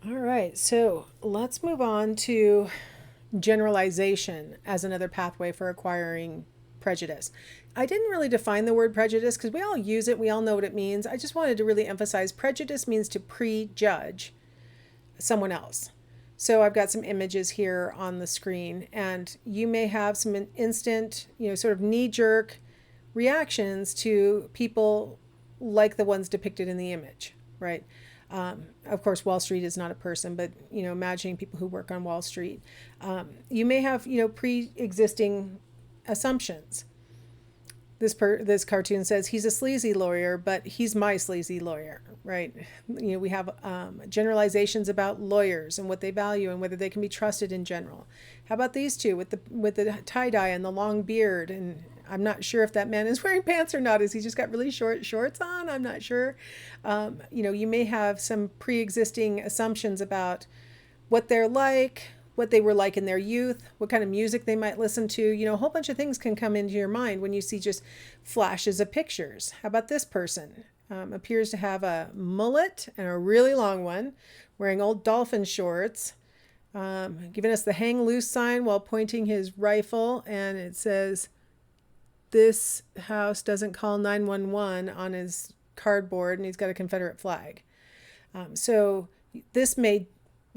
All right, so let's move on to generalization as another pathway for acquiring prejudice. I didn't really define the word prejudice because we all use it, we all know what it means. I just wanted to really emphasize prejudice means to prejudge someone else. So I've got some images here on the screen, and you may have some instant, sort of knee jerk reactions to people like the ones depicted in the image, right? Of course, Wall Street is not a person, but imagining people who work on Wall Street, you may have pre-existing assumptions. This cartoon says he's a sleazy lawyer, but he's my sleazy lawyer, right? We have generalizations about lawyers and what they value and whether they can be trusted in general. How about these two with the tie dye and the long beard? And I'm not sure if that man is wearing pants or not. Is he just got really short shorts on? I'm not sure. You may have some pre-existing assumptions about what they're like, what they were like in their youth, what kind of music they might listen to. A whole bunch of things can come into your mind when you see just flashes of pictures. How about this person? Appears to have a mullet and a really long one, wearing old dolphin shorts, giving us the hang loose sign while pointing his rifle, and it says, "This house doesn't call 911" on his cardboard, and he's got a Confederate flag. So this may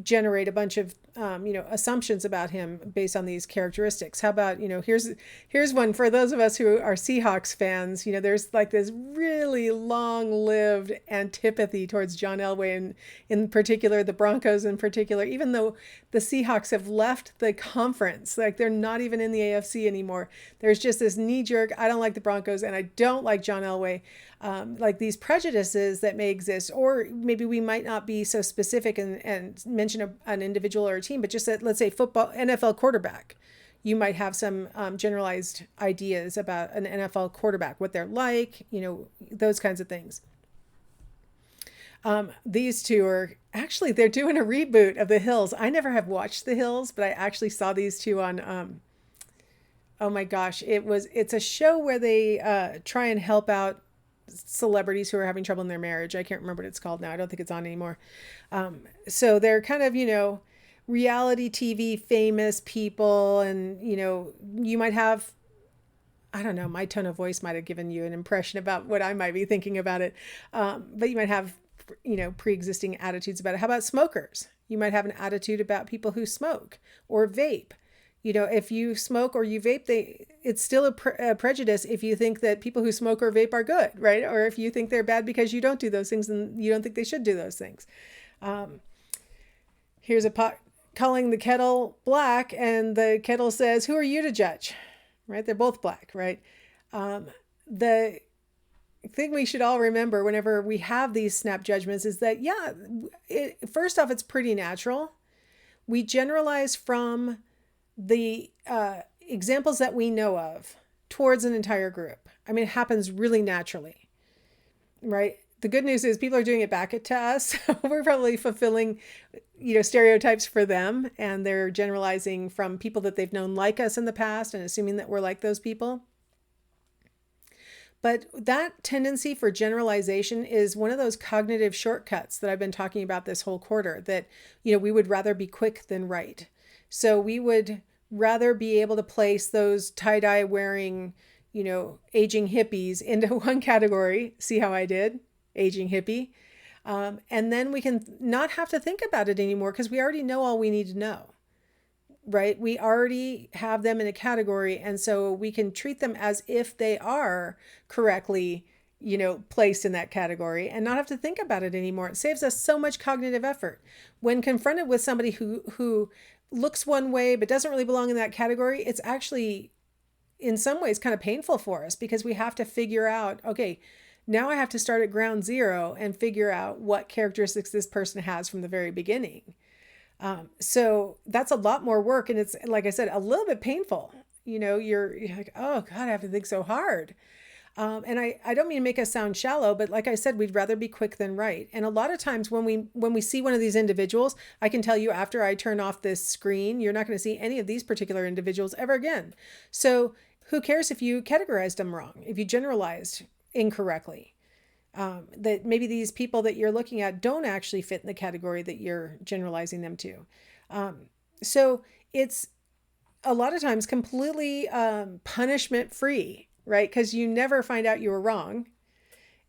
generate a bunch of assumptions about him based on these characteristics. How about here's one for those of us who are Seahawks fans. There's like this really long-lived antipathy towards John Elway, and in particular the Broncos in particular, even though the Seahawks have left the conference, like they're not even in the AFC anymore. There's just this knee-jerk, I don't like the Broncos and I don't like John Elway. Like these prejudices that may exist, or maybe we might not be so specific and mention an individual or a team, but just that, let's say football, NFL quarterback. You might have some generalized ideas about an NFL quarterback, what they're like, those kinds of things. These two are actually, they're doing a reboot of The Hills. I never have watched The Hills, but I actually saw these two on, oh my gosh, it's a show where they try and help out celebrities who are having trouble in their marriage. I can't remember what it's called now. I don't think it's on anymore. So they're kind of, reality TV famous people, and, you might have, I don't know, my tone of voice might have given you an impression about what I might be thinking about it. But you might have, pre-existing attitudes about it. How about smokers? You might have an attitude about people who smoke or vape. If you smoke or you vape, it's still a prejudice if you think that people who smoke or vape are good, right? Or if you think they're bad because you don't do those things and you don't think they should do those things. Here's a pot calling the kettle black, and the kettle says, "Who are you to judge?" Right? They're both black, right? The thing we should all remember whenever we have these snap judgments is that, first off, it's pretty natural. We generalize from the examples that we know of towards an entire group. I mean, it happens really naturally, right? The good news is people are doing it back to us. We're probably fulfilling, stereotypes for them, and they're generalizing from people that they've known like us in the past and assuming that we're like those people. But that tendency for generalization is one of those cognitive shortcuts that I've been talking about this whole quarter, that, we would rather be quick than right. So we would rather be able to place those tie-dye wearing, aging hippies into one category. See how I did? Aging hippie. And then we can not have to think about it anymore because we already know all we need to know, right? We already have them in a category. And so we can treat them as if they are correctly, placed in that category and not have to think about it anymore. It saves us so much cognitive effort. When confronted with somebody who looks one way but doesn't really belong in that category, it's actually in some ways kind of painful for us because we have to figure out, okay, now I have to start at ground zero and figure out what characteristics this person has from the very beginning. So that's a lot more work, and it's, like I said, a little bit painful. You're like, oh God, I have to think so hard. And I don't mean to make us sound shallow, but like I said, we'd rather be quick than right. And a lot of times when we see one of these individuals, I can tell you after I turn off this screen, you're not going to see any of these particular individuals ever again. So who cares if you categorized them wrong, if you generalized incorrectly? that maybe these people that you're looking at don't actually fit in the category that you're generalizing them to. So it's a lot of times completely punishment free, right? Because you never find out you were wrong,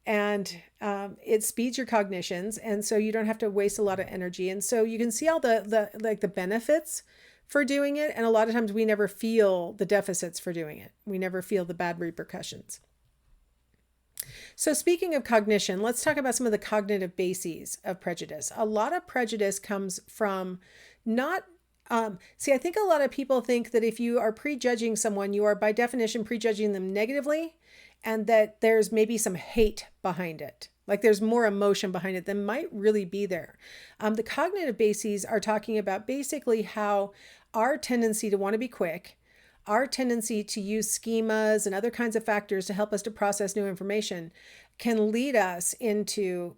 and it speeds your cognitions, and so you don't have to waste a lot of energy, and so you can see all the benefits for doing it, and a lot of times we never feel the deficits for doing it. We never feel the bad repercussions. So speaking of cognition, let's talk about some of the cognitive bases of prejudice. A lot of prejudice comes from not I think a lot of people think that if you are prejudging someone, you are by definition prejudging them negatively, and that there's maybe some hate behind it. Like there's more emotion behind it than might really be there. The cognitive bases are talking about basically how our tendency to want to be quick, our tendency to use schemas and other kinds of factors to help us to process new information can lead us into,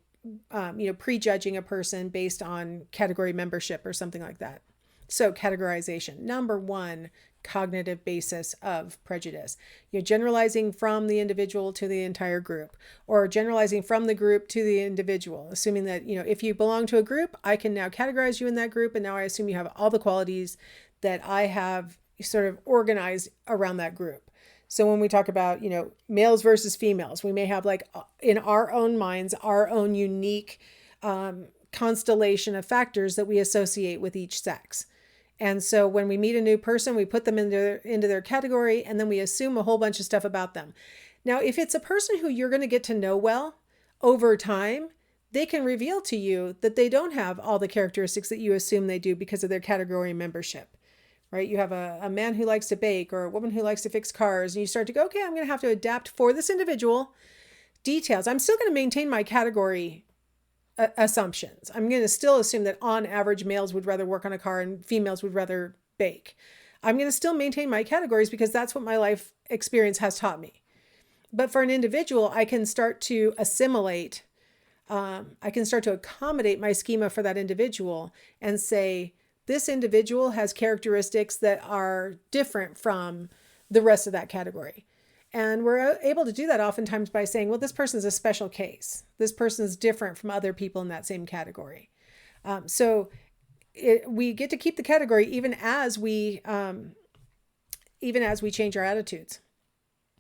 prejudging a person based on category membership or something like that. So categorization, number one cognitive basis of prejudice. You're generalizing from the individual to the entire group, or generalizing from the group to the individual, assuming that, if you belong to a group, I can now categorize you in that group, and now I assume you have all the qualities that I have sort of organized around that group. So when we talk about, males versus females, we may have like in our own minds, our own unique constellation of factors that we associate with each sex. And so when we meet a new person, we put them into their category, and then we assume a whole bunch of stuff about them. Now, if it's a person who you're going to get to know well over time, they can reveal to you that they don't have all the characteristics that you assume they do because of their category membership, right? You have a man who likes to bake or a woman who likes to fix cars, and you start to go, okay, I'm going to have to adapt for this individual details. I'm still going to maintain my category assumptions. I'm going to still assume that on average, males would rather work on a car and females would rather bake. I'm going to still maintain my categories because that's what my life experience has taught me. But for an individual, I can start to assimilate. I can start to accommodate my schema for that individual and say, this individual has characteristics that are different from the rest of that category. And we're able to do that oftentimes by saying, well, this person's a special case. This person's different from other people in that same category. We get to keep the category even as we change our attitudes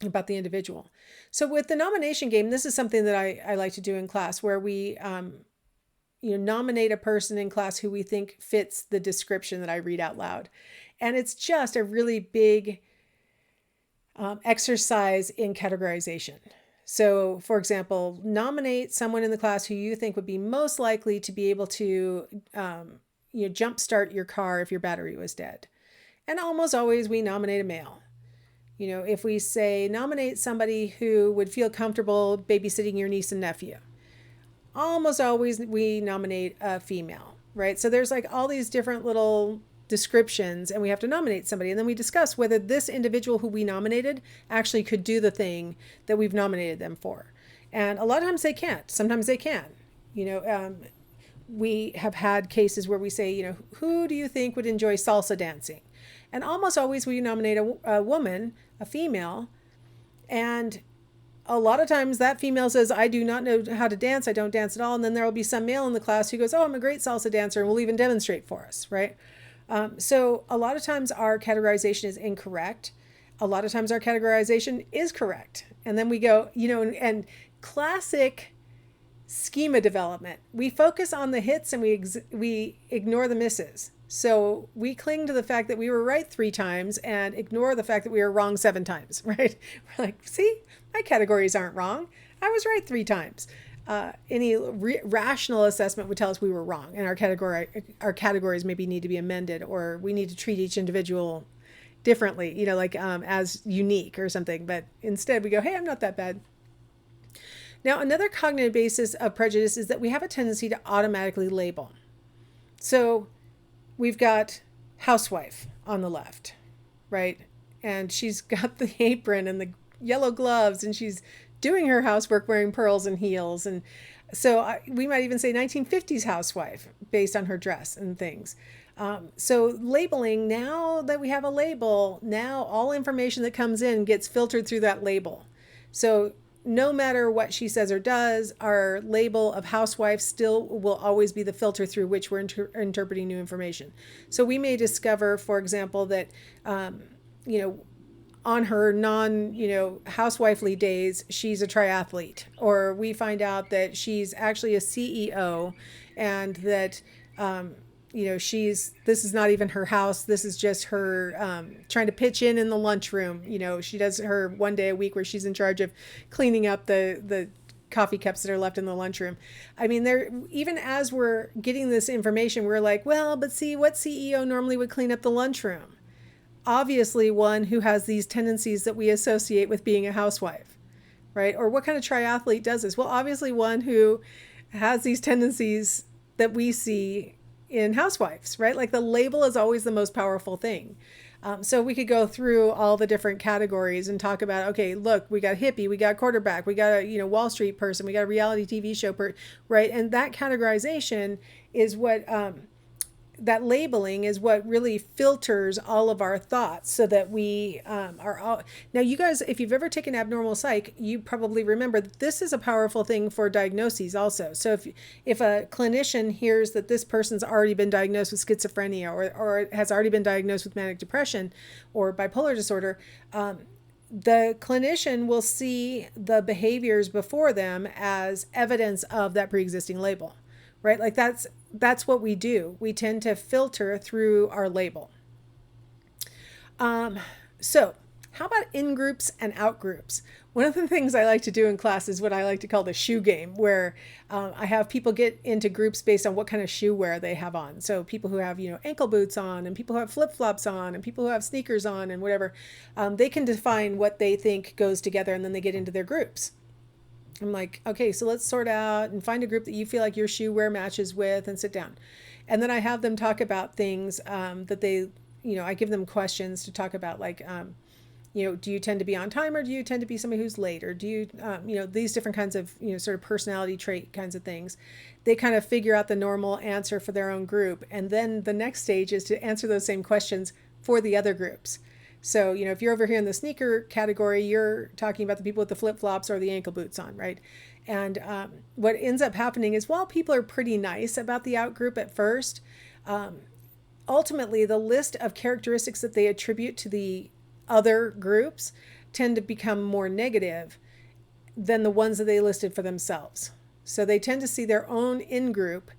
about the individual. So with the nomination game, this is something that I like to do in class, where we nominate a person in class who we think fits the description that I read out loud. And it's just a really big exercise in categorization. So, for example, nominate someone in the class who you think would be most likely to be able to jumpstart your car if your battery was dead. And almost always we nominate a male. If we say nominate somebody who would feel comfortable babysitting your niece and nephew, almost always we nominate a female, right? So there's like all these different little descriptions, and we have to nominate somebody, and then we discuss whether this individual who we nominated actually could do the thing that we've nominated them for. And a lot of times they can't. Sometimes they can. We have had cases where we say, who do you think would enjoy salsa dancing? And almost always we nominate a woman, a female, and a lot of times that female says, I do not know how to dance. I don't dance at all. And then there will be some male in the class who goes, oh, I'm a great salsa dancer, and will even demonstrate for us, right? So a lot of times our categorization is incorrect. A lot of times our categorization is correct. And then we go, and classic schema development, we focus on the hits and we ignore the misses. So we cling to the fact that we were right 3 times and ignore the fact that we were wrong 7 times, right? We're like, see, my categories aren't wrong. I was right 3 times. Any rational assessment would tell us we were wrong, and our categories maybe need to be amended, or we need to treat each individual differently, as unique or something. But instead we go, hey, I'm not that bad. Now, another cognitive basis of prejudice is that we have a tendency to automatically label. So we've got housewife on the left, right? And she's got the apron and the yellow gloves, and she's doing her housework wearing pearls and heels. And so we might even say 1950s housewife based on her dress and things. So labeling, now that we have a label, now all information that comes in gets filtered through that label. So no matter what she says or does, our label of housewife still will always be the filter through which we're interpreting new information. So we may discover, for example, that, you know, on her housewifely days, she's a triathlete, or we find out that she's actually a CEO, and that, this is not even her house. This is just her trying to pitch in the lunchroom. She does her one day a week where she's in charge of cleaning up the coffee cups that are left in the lunchroom. I mean, even as we're getting this information, we're like, well, but see, what CEO normally would clean up the lunchroom? Obviously one who has these tendencies that we associate with being a housewife, right? Or what kind of triathlete does this? Well, obviously one who has these tendencies that we see in housewives, right? Like the label is always the most powerful thing. So we could go through all the different categories and talk about, okay, look, we got hippie, we got quarterback, we got a Wall Street person, we got a reality TV show, right? And that categorization is what, that labeling is what really filters all of our thoughts, so that we are all. Now, you guys, if you've ever taken abnormal psych, you probably remember that this is a powerful thing for diagnoses also. So if a clinician hears that this person's already been diagnosed with schizophrenia, or has already been diagnosed with manic depression or bipolar disorder, the clinician will see the behaviors before them as evidence of that pre-existing label, right? Like that's what we do. We tend to filter through our label. So how about in groups and out groups? One of the things I like to do in class is what I like to call the shoe game, where I have people get into groups based on what kind of shoe wear they have on. So people who have, ankle boots on, and people who have flip-flops on, and people who have sneakers on, and whatever, they can define what they think goes together, and then they get into their groups. I'm like, okay, so let's sort out and find a group that you feel like your shoe wear matches with, and sit down. And then I have them talk about things that they, I give them questions to talk about, like, do you tend to be on time, or do you tend to be somebody who's late, or do you, these different kinds of, sort of personality trait kinds of things. They kind of figure out the normal answer for their own group. And then the next stage is to answer those same questions for the other groups. So, if you're over here in the sneaker category, you're talking about the people with the flip-flops or the ankle boots on, right? And what ends up happening is, while people are pretty nice about the out group at first, ultimately the list of characteristics that they attribute to the other groups tend to become more negative than the ones that they listed for themselves. So they tend to see their own in-group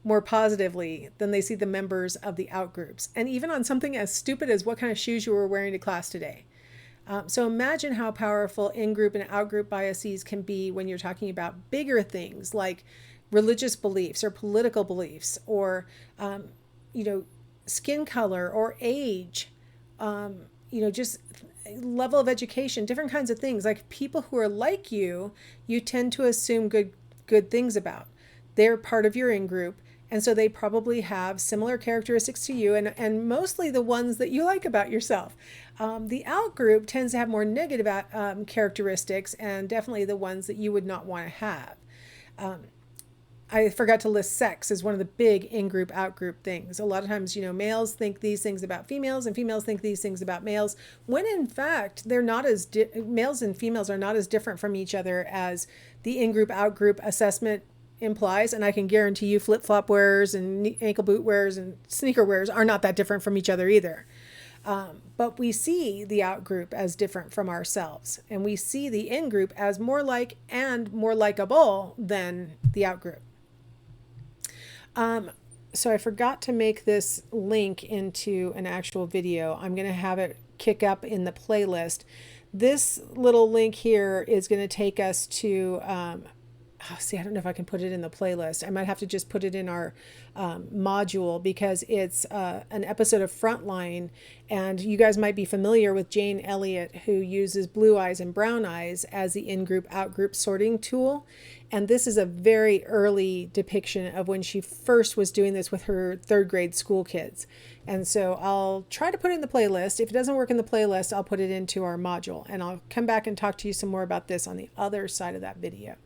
more positively than they see the members of the out groups. And even on something as stupid as what kind of shoes you were wearing to class today. So imagine how powerful in-group and out-group biases can be when you're talking about bigger things like religious beliefs or political beliefs, or, skin color or age, just level of education, different kinds of things. Like people who are like you tend to assume good things about. They're part of your in-group. And so they probably have similar characteristics to you, and mostly the ones that you like about yourself. The out group tends to have more negative characteristics, and definitely the ones that you would not want to have. I forgot to list sex as one of the big in-group, out-group things. A lot of times, males think these things about females, and females think these things about males, when in fact, they're not as males and females are not as different from each other as the in-group, out-group assessment implies. And I can guarantee you flip-flop wearers and ankle boot wearers and sneaker wearers are not that different from each other either. But we see the out group as different from ourselves, and we see the in group as more like and more likable than the out group. So I forgot to make this link into an actual video. I'm going to have it kick up in the playlist. This little link here is going to take us to I don't know if I can put it in the playlist. I might have to just put it in our module, because it's an episode of Frontline, and you guys might be familiar with Jane Elliott, who uses blue eyes and brown eyes as the in-group, out-group sorting tool. And this is a very early depiction of when she first was doing this with her third grade school kids. And so I'll try to put it in the playlist. If it doesn't work in the playlist, I'll put it into our module, and I'll come back and talk to you some more about this on the other side of that video.